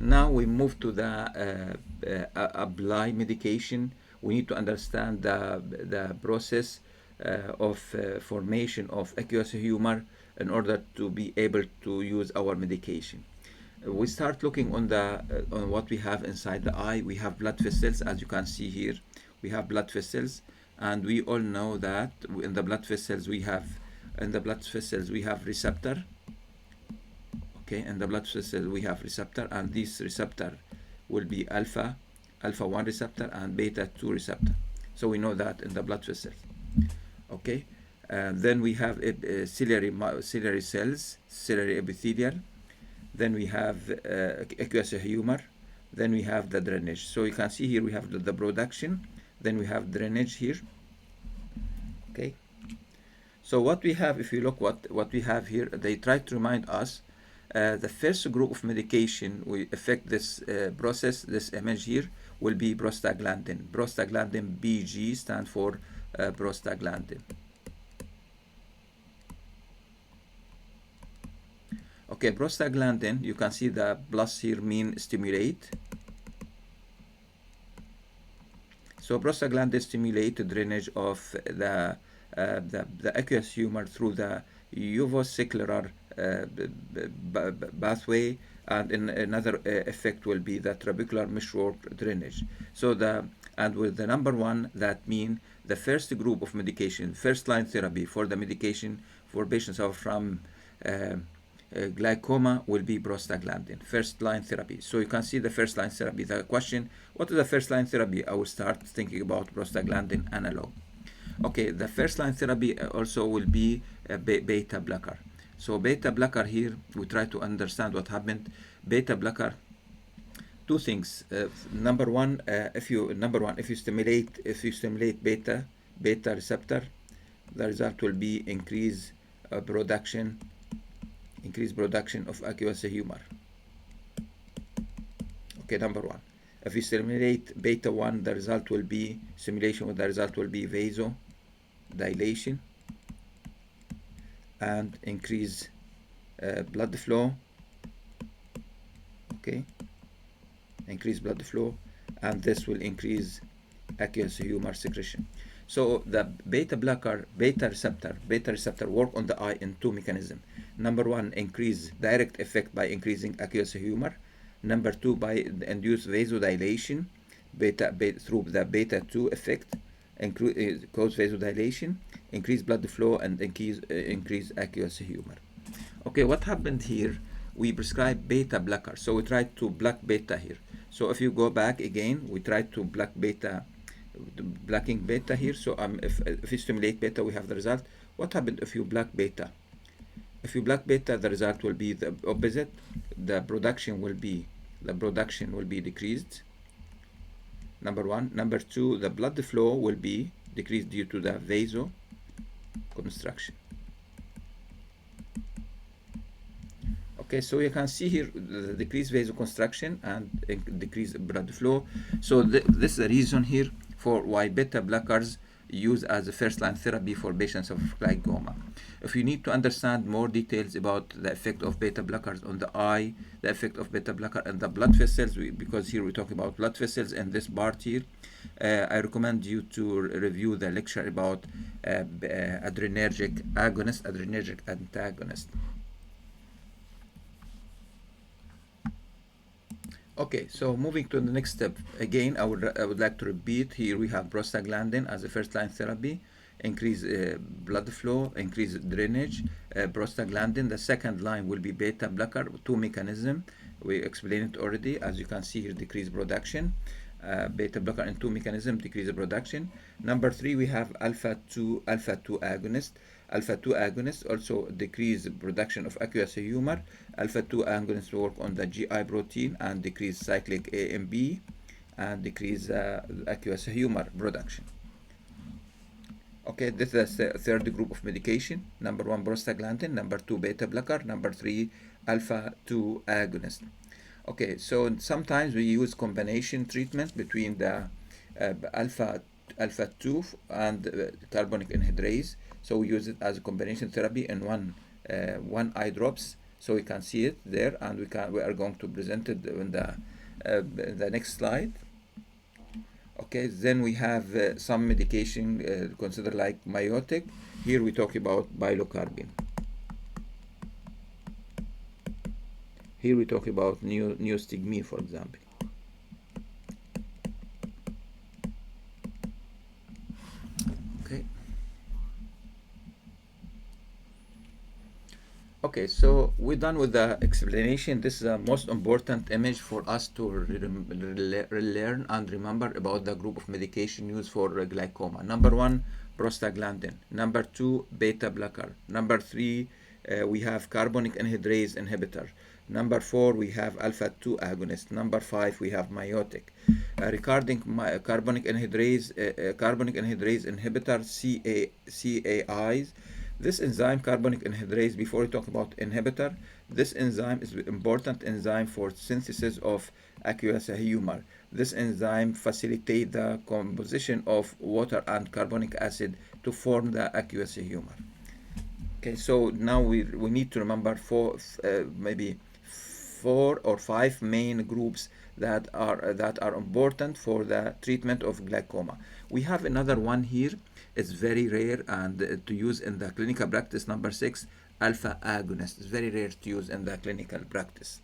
Now we move to the apply medication. We need to understand the process of formation of aqueous humor in order to be able to use our medication. We start looking on the on what we have inside the eye. We have blood vessels, as you can see here. We have blood vessels, and we all know that in the blood vessels we have receptor. Okay, in the blood vessel we have receptor, and this receptor will be alpha 1 receptor and beta 2 receptor. So we know that in the blood vessels. Okay, then we have ciliary cells, ciliary epithelial. Then we have aqueous humor. Then we have the drainage. So you can see here we have the production. Then we have drainage here. Okay. So what we have, if you look what we have here, they try to remind us the first group of medication will affect this process. This image here will be prostaglandin. Prostaglandin BG stand for prostaglandin. Okay, prostaglandin, you can see the plus here mean stimulate. So prostaglandin stimulate the drainage of the aqueous humor through the uvoscleral pathway, and in another effect will be the trabecular meshwork drainage. So and with the number one, that mean the first group of medication, first line therapy for the medication for patients who are from glaucoma will be prostaglandin, first line therapy. So you can see the first line therapy. The question, what is the first line therapy? I will start thinking about prostaglandin analog. Okay, the first line therapy also will be a beta blocker. So beta blocker here, we try to understand what happened. Beta blocker, two things. Number one, if you stimulate beta receptor, the result will be increased production of aqueous humor. Okay, number one. If you stimulate beta 1, the result will be vasodilation and increase blood flow. Okay, increase blood flow, and this will increase aqueous humor secretion. So the beta receptor work on the eye in two mechanisms. Number one, increase direct effect by increasing aqueous humor. Number two, by induce vasodilation through the beta 2 effect, cause vasodilation, increase blood flow, and increase aqueous humor. Okay, what happened here? We prescribe beta blocker, so we try to block beta here. So if you go back again, we try to block beta, blocking beta here. So if you stimulate beta, we have the result. What happened if you block beta? If you block beta, the result will be the opposite. The production will be decreased. Number one. Number two, the blood flow will be decreased due to the vasoconstriction. Okay, so you can see here the decreased vasoconstriction and decreased blood flow. So this is the reason here for why beta blockers used as a first-line therapy for patients of glaucoma. If you need to understand more details about the effect of beta blockers on the eye, the effect of beta blocker and the blood vessels, because here we talk about blood vessels in this part here, I recommend you to review the lecture about adrenergic agonist, adrenergic antagonist. Okay, so moving to the next step, again, I would like to repeat. Here we have prostaglandin as a first-line therapy, increase blood flow, increase drainage. Prostaglandin, the second line will be beta blocker, two mechanism. We explained it already. As you can see here, decrease production. Beta blocker and two mechanism, decrease the production. Number three, we have alpha 2 agonist. Alpha 2 agonists also decrease production of aqueous humor. Alpha 2 agonists work on the GI protein and decrease cyclic AMP and decrease aqueous humor production. Okay, this is the third group of medication. Number one, prostaglandin. Number two, beta blocker. Number three, alpha 2 agonist. Okay, so sometimes we use combination treatment between the alpha 2 and carbonic anhydrase. So we use it as a combination therapy in one eye drops. So we can see it there, and we are going to present it in the next slide. Okay, then we have some medication considered like myotic. Here we talk about bilocarbin. Here we talk about neostigmine, for example. Okay. Okay, so we're done with the explanation. This is the most important image for us to learn and remember about the group of medication used for glaucoma. Number one, prostaglandin. Number two, beta blocker. Number three, we have carbonic anhydrase inhibitor. Number four, we have alpha 2 agonist. Number five, we have myotic. Regarding carbonic anhydrase inhibitor, CAIs. This enzyme, carbonic anhydrase, before we talk about inhibitor, this enzyme is an important enzyme for synthesis of aqueous humor. This enzyme facilitates the composition of water and carbonic acid to form the aqueous humor. Okay, so now we need to remember maybe four or five main groups that are important for the treatment of glaucoma. We have another one here. It's very rare and to use in the clinical practice. Number six, alpha agonist. It's very rare to use in the clinical practice.